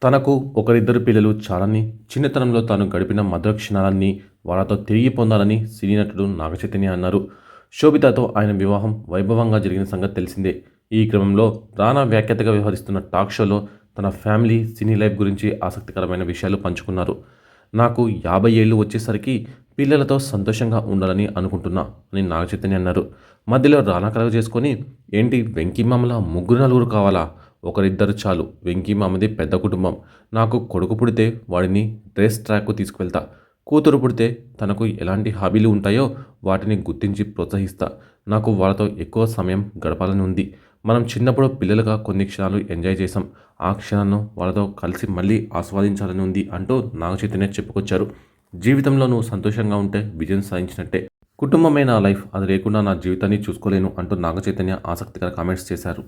తనకు ఒకరిద్దరు పిల్లలు చాలని చిన్నతనంలో తాను గడిపిన మధుర క్షణాలన్నీ వాళ్ళతో తిరిగి పొందాలని సినీ నటుడు నాగచైతన్య అన్నారు. శోభితతో ఆయన వివాహం వైభవంగా జరిగిన సంగతి తెలిసిందే. ఈ క్రమంలో రానా వ్యాఖ్యాతగా వ్యవహరిస్తున్న టాక్ షోలో తన ఫ్యామిలీ, సినీ లైఫ్ గురించి ఆసక్తికరమైన విషయాలు పంచుకున్నారు. నాకు 50 ఏళ్ళు వచ్చేసరికి పిల్లలతో సంతోషంగా ఉండాలని అనుకుంటున్నా అని నాగచైతన్య అన్నారు. మధ్యలో రానా కలగ చేసుకొని ఏంటి వెంకీ మామల ముగ్గురు నలుగురు కావాలా, ఒకరిద్దరు చాలు, వెంకీ మామది పెద్ద కుటుంబం, నాకు కొడుకు పుడితే వాడిని రేస్ ట్రాక్కు తీసుకువెళ్తా, కూతురు పుడితే తనకు ఎలాంటి హాబీలు ఉంటాయో వాటిని గుర్తించి ప్రోత్సహిస్తా, నాకు వాళ్ళతో ఎక్కువ సమయం గడపాలని ఉంది, మనం చిన్నప్పుడు పిల్లలుగా కొన్ని క్షణాలు ఎంజాయ్ చేసాం, ఆ క్షణాలను వాళ్ళతో కలిసి మళ్ళీ ఆస్వాదించాలని ఉంది అంటూ నాగచైతన్య చెప్పుకొచ్చారు. జీవితంలో నువ్వు సంతోషంగా ఉంటే విజయం సాధించినట్టే, కుటుంబమే నా లైఫ్, అది లేకుండా నా జీవితాన్ని చూసుకోలేను అంటూ నాగచైతన్య ఆసక్తికర కామెంట్స్ చేశారు.